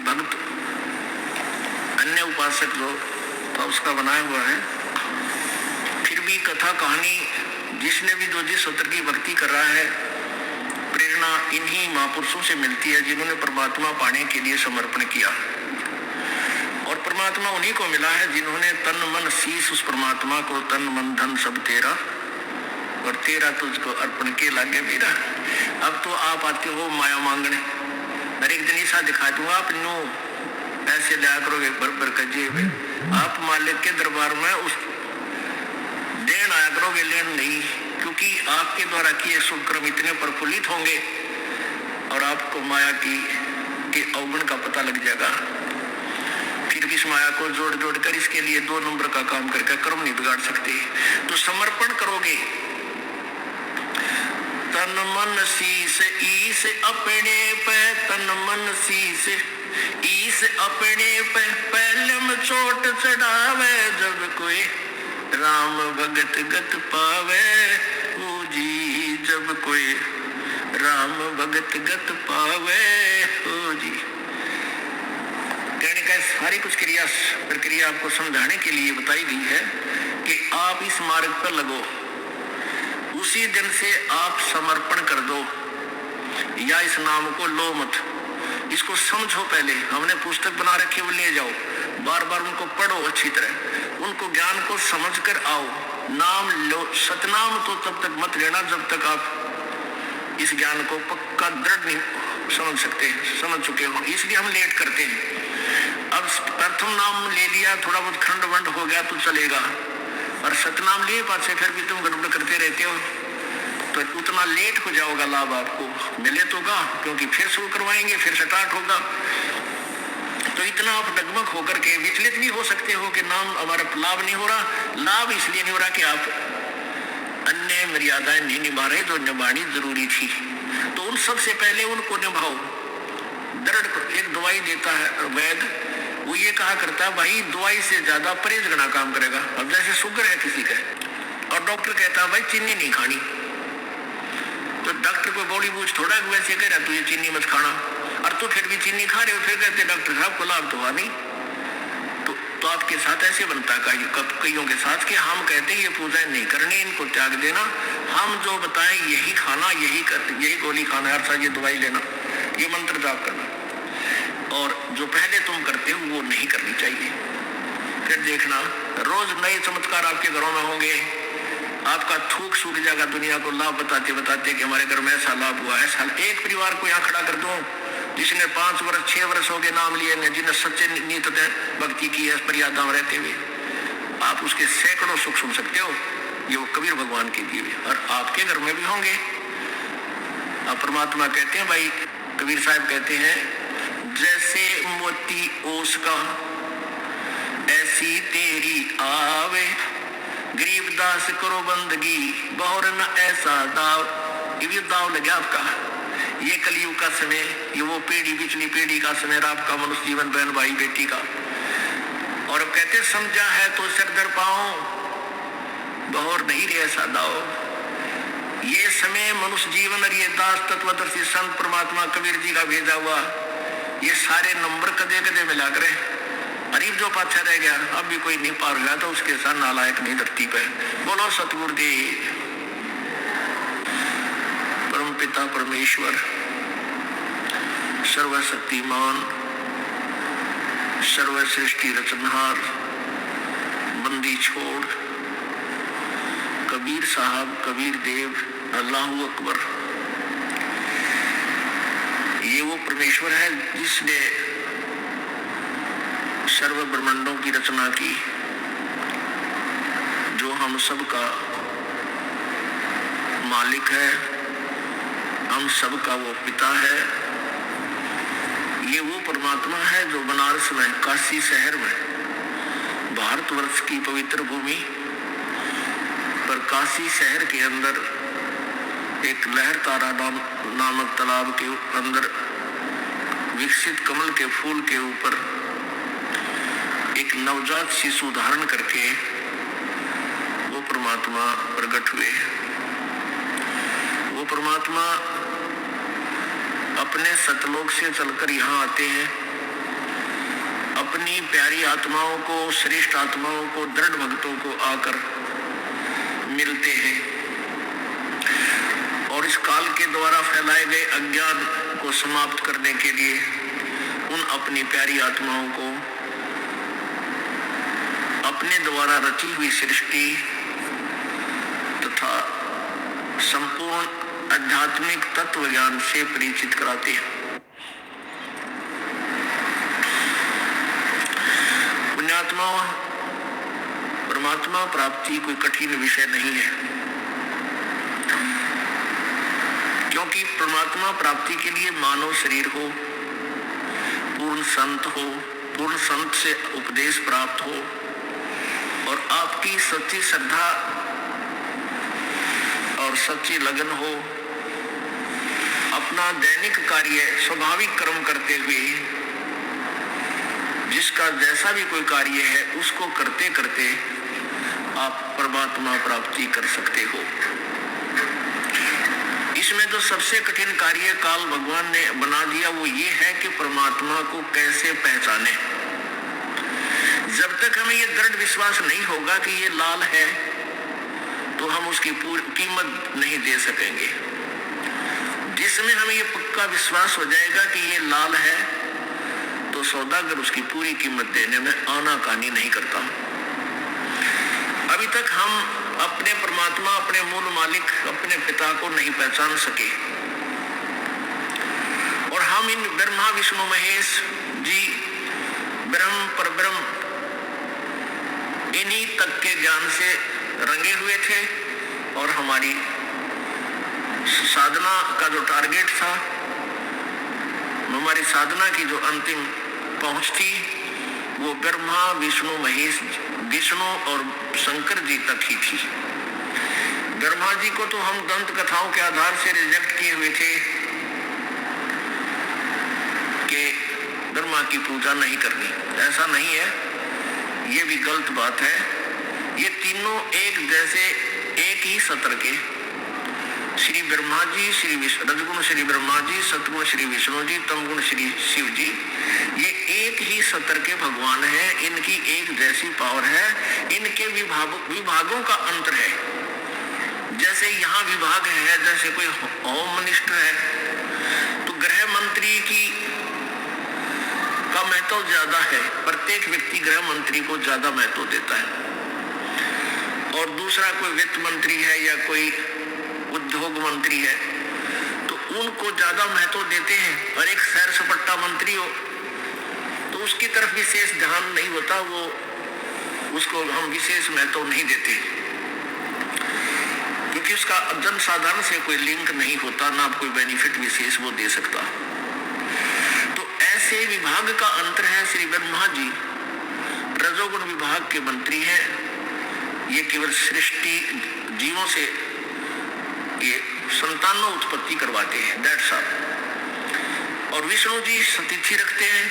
भक्त अन्य उपासक जो तो उसका बनाया हुआ है। फिर भी कथा कहानी जिसने भी जो जिस सूत्र की भक्ति कर रहा है, प्रेरणा इन्हीं महापुरुषों से मिलती है जिन्होंने परमात्मा पाने के लिए समर्पण किया। और परमात्मा उन्हीं को मिला है जिन्होंने तन मन शीश उस परमात्मा को तन मन धन सब तेरा और तेरा तुझको अर्पण के लागे मेरा। अब तो आप आते हो माया मांगने, हर एक दिन ऐसा दिखा दूंगा, आप नो ऐसे लिया करोगे बर कजे में, आप मालिक के दरबार में उस देन आया करोगे, लेन नहीं, क्योंकि आपके द्वारा किए शुभ कर्म इतने प्रफुल्लित होंगे और आपको माया के अवगुण का पता लग जाएगा। फिर इस माया को जोड़ जोड़ कर इसके लिए 2 नंबर का काम करके कर्म नहीं बिगाड़ सकते। तो समर्पण करोगे, तन मन शीस ईस अपने पे, तन मन शीस ईस अपने पे, पहले में चोट चढ़ावे जब कोई राम भगत गत पावे, ओ जी जब कोई राम भगत गत पावे, ओ जी। कहने का सारी कुछ प्रक्रिया आपको समझाने के लिए बताई गई है कि आप इस मार्ग पर लगो, उसी दिन से आप समर्पण कर दो, या इस नाम को लो मत, इसको समझो। पहले हमने पुस्तक बना रखी, वो ले जाओ, बार बार उनको पढ़ो अच्छी तरह, उनको ज्ञान को समझ कर आओ, नाम लो। सतनाम तो तब तक मत लेना जब तक आप इस ज्ञान को पक्का दृढ़ नहीं समझ चुके हो, इसलिए हम लेट करते हैं। अब प्रथम नाम ले लिया, थोड़ा बहुत खंड वंड हो गया तो चलेगा, और सतनाम लिए पासे फिर भी तुम गड़बड़ करते रहते हो, तो उतना लेट हो जाओगा। लाभ आपको मिले तोगा, क्योंकि फिर शुरू करवाएंगे, फिर स्टार्ट होगा। तो इतना आप डगमग होकर के विचलित भी हो सकते हो कि नाम हमारा लाभ नहीं हो रहा। लाभ इसलिए नहीं हो रहा कि आप अन्य मर्यादाएं नहीं निभा रहे जो निभानी जरूरी थी। तो उन सबसे पहले उनको निभाओ, दृढ़। एक दवाई देता है वैद, वो ये कहा करता है भाई दवाई से ज्यादा परहेज करना काम करेगा। अब जैसे शुगर है किसी का, और डॉक्टर कहता है भाई चीनी नहीं खानी, तो डॉक्टर को बॉडी बूझ थोड़ा वैसे कह रहा तू ये चीनी मत खाना, और तो फिर भी चीनी खा रहे हो, फिर कहते डॉक्टर साहब को लाभ तो हुआ नहीं। तो आपके साथ ऐसे बनता है कईयों के साथ कि हम कहते हैं ये पूजा नहीं करनी, इनको त्याग देना, हम जो बताएं यही खाना, यही गोली खाना, हर साल ये दवाई लेना, ये मंत्र जाप करना, और जो पहले तुम करते हो वो नहीं करनी चाहिए। फिर देखना रोज नए चमत्कार आपके घरों में होंगे, आपका थूक सूख जाएगा दुनिया को लाभ बताते बताते कि हमारे घर में ऐसा लाभ हुआ है। साल एक परिवार को यहाँ खड़ा कर दो जिसने 5 वर्ष 6 वर्ष हो गए नाम लिए, जिन्हें सच्चे नीत भक्ति की है मर्यादा में रहते हुए, आप उसके सैकड़ों सुख सुन सकते हो। ये वो कबीर भगवान के दिए हुए, और आपके घर में भी होंगे। अब परमात्मा कहते हैं, भाई कबीर साहब कहते हैं, जैसे मोती ओस का ऐसी तेरी आवे, गरीबदास करो बंदगी बहुर न ऐसा दाव। ये भी दाव लगे आपका, ये कलयुग का समय, ये वो पीढ़ी पिछली पीढ़ी का समय, आपका मनुष्य जीवन बहन भाई बेटी का। और अब कहते समझा है तो सिर दर पाओ, बहुर नहीं रे ऐसा दाव। ये समय मनुष्य जीवन और ये दास तत्वदर्शी संत परमात्मा कबीर जी का भेजा हुआ, ये सारे नंबर कदे कदे मिला करे, गरीब जो पाछा रह गया, अब भी कोई नहीं पार हुआ तो उसके साथ नालायक नहीं धरती पे। बोलो सतगुरुदेव। परम पिता परमेश्वर सर्वशक्तिमान सर्व सृष्टि रचनहार, बंदी छोड़ कबीर साहब, कबीर देव, अल्लाहू अकबर, ये वो परमेश्वर है जिसने सर्व ब्रह्मांडों की रचना की, जो हम सब का मालिक है, हम सब का वो पिता है। ये वो परमात्मा है जो बनारस में, काशी शहर में, भारतवर्ष की पवित्र भूमि पर काशी शहर के अंदर एक लहर तारा नामक तालाब के अंदर विकसित कमल के फूल के ऊपर एक नवजात शिशु धारण करके वो परमात्मा प्रकट हुए। वो परमात्मा अपने सतलोक से चलकर यहाँ आते हैं अपनी प्यारी आत्माओं को, श्रेष्ठ आत्माओं को, दृढ़ भक्तों को आकर मिलते हैं और इस काल के द्वारा फैलाए गए अज्ञान को समाप्त करने के लिए उन अपनी प्यारी आत्माओं को अपने द्वारा रची हुई सृष्टि तथा संपूर्ण आध्यात्मिक तत्व ज्ञान से परिचित कराते हैं। पुण्यात्माओं, परमात्मा प्राप्ति कोई कठिन विषय नहीं है, क्योंकि परमात्मा प्राप्ति के लिए मानव शरीर हो, पूर्ण संत से उपदेश प्राप्त हो और आपकी सच्ची श्रद्धा और सच्ची लगन हो, अपना दैनिक कार्य स्वाभाविक कर्म करते हुए जिसका जैसा भी कोई कार्य है उसको करते करते आप परमात्मा प्राप्ति कर सकते हो। इसमें जो सबसे कठिन कार्य काल भगवान ने बना दिया वो ये है कि परमात्मा को कैसे पहचाने। जब तक हमें ये दृढ़ विश्वास नहीं होगा कि ये लाल है तो हम उसकी पूरी कीमत नहीं दे सकेंगे। जिसमें हमें ये पक्का विश्वास हो जाएगा कि ये लाल है तो सौदागर उसकी पूरी कीमत देने में आनाकानी नहीं करता। अभी तक हम अपने परमात्मा, अपने मूल मालिक, अपने पिता को नहीं पहचान सके और हम इन ब्रह्मा विष्णु महेश जी, ब्रह्म परब्रह्म, इन्हीं तक के ज्ञान से रंगे हुए थे और हमारी साधना का जो टारगेट था, हमारी साधना की जो अंतिम पहुंच थी वो ब्रह्मा विष्णु महेश, विष्णु और शंकर जी तक ही थी। ब्रह्मा जी को तो हम दंत कथाओं के आधार से रिजेक्ट किए हुए थे कि ब्रह्मा की पूजा नहीं करनी। ऐसा नहीं है, ये भी गलत बात है। ये तीनों एक जैसे, एक ही सत्र के श्री ब्रह्मा जी, रजगुण श्री ब्रह्मा जी, सतगुण श्री विष्णु जी, तमगुण श्री शिव जी, ये एक ही सत्र के भगवान हैं। इनकी एक जैसी पावर है, इनके विभागों का अंतर है। जैसे यहाँ विभाग है, जैसे कोई होम मिनिस्टर है तो गृह मंत्री का महत्व ज्यादा है, प्रत्येक व्यक्ति गृह मंत्री को ज्यादा महत्व देता है। और दूसरा कोई वित्त मंत्री है या कोई उद्योग मंत्री है तो उनको ज्यादा महत्व देते हैं। और एक सैर सपाटा मंत्री हो तो उसकी तरफ विशेष ध्यान नहीं होता, वो उसको हम विशेष महत्व नहीं देते क्योंकि उसका जनसाधारण से कोई लिंक नहीं होता, ना कोई बेनिफिट विशेष वो दे सकता। तो ऐसे विभाग का अंतर है। श्री ब्रह्मा जी रजोगुण विभाग के मंत्री हैं, ये केवल सृष्टि जीवों से ये संतानों उत्पत्ति करवाते हैं, दैट्स ऑल। और विष्णु जी सतिथि रखते हैं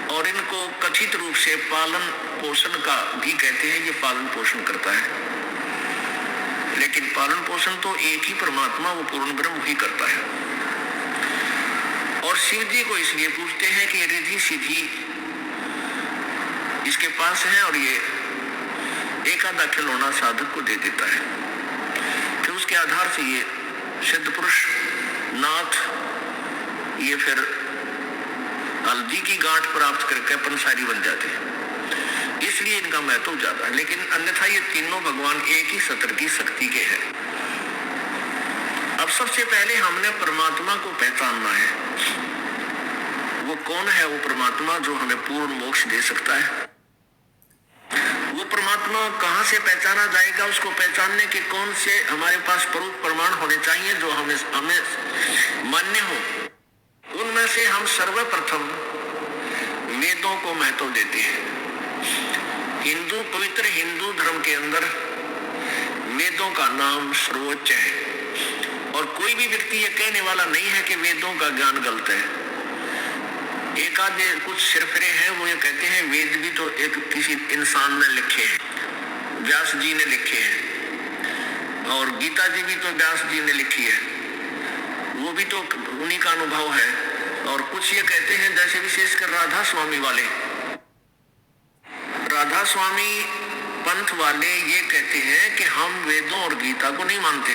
और इनको कथित रूप से पालन पोषण का भी कहते हैं, ये पालन पोषण करता है। लेकिन पालन पोषण तो एक ही परमात्मा, वो पूर्ण ब्रह्म ही करता है। और शिव जी को इसलिए पूछते हैं कि रिद्धि सिद्धि इसके पास है और ये एक आधा खिलौना साधक को दे देता है कि उसके आधार से ये सिद्ध पुरुष नाथ ये फिर हल्दी की गांठ प्राप्त करके पंसारी बन जाते हैं, इसलिए इनका महत्व ज्यादा है। लेकिन अन्यथा ये तीनों भगवान एक ही सत्र की शक्ति के हैं। अब सबसे पहले हमने परमात्मा को पहचानना है। वो कौन है? वो परमात्मा जो हमें पूर्ण मोक्ष दे सकता है। वो परमात्मा कहाँ से पहचाना जाएगा? उसको पहचानने के कौन से हमारे पास प्रूफ प्रमाण होने चाहिए जो हमें मान्य हो। उनमें से हम सर्वप्रथम वेदों को महत्व देते हैं। पवित्र हिंदू धर्म के अंदर वेदों का नाम सर्वोच्च है और कोई भी व्यक्ति ये कहने वाला नहीं है कि वेदों का ज्ञान गलत है। एक आधे कुछ सिरफिरे हैं, वो ये कहते हैं वेद भी तो एक किसी इंसान ने लिखे हैं, व्यास जी ने लिखे हैं, और गीता जी भी तो व्यास जी ने लिखी है, वो भी तो उन्हीं का अनुभव है। और कुछ ये कहते हैं, जैसे विशेषकर राधा स्वामी वाले, राधा स्वामी पंथ वाले ये कहते हैं कि हम वेदों और गीता को नहीं मानते।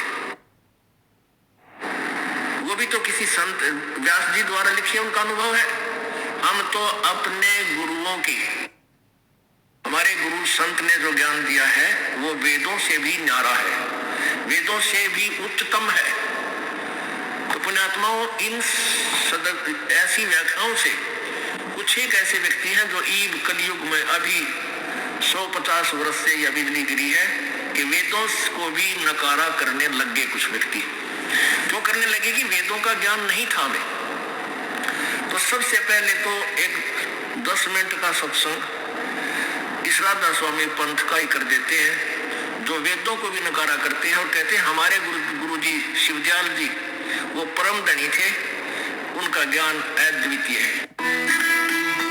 वो भी तो किसी संत व्यास जी द्वारा लिखी उनका अनुभव है। हम तो अपने गुरुओं की, हमारे गुरु संत ने जो ज्ञान दिया है वो वेदों से भी न्यारा है, वेदों से भी उच्चतम है। तो पुण्यात्माओं, इन ऐसी व्याख्याओं से कुछ एक ऐसे व्यक्ति हैं जो ईब कलयुग में अभी 150 वर्ष से यह बिजली गिरी है कि वेदों को भी नकारा करने लग गए कुछ व्यक्ति। क्यों करने लगे? कि वेदों का ज्ञान नहीं था हमें। तो सबसे पहले तो एक 10 मिनट का सत्संग इस राधा स्वामी पंथ का ही कर देते हैं, जो वेदों को भी नकारा करते हैं और कहते हैं हमारे गुरु जी शिवदयाल जी वो परम धनी थे, उनका ज्ञान अद्वितीय है।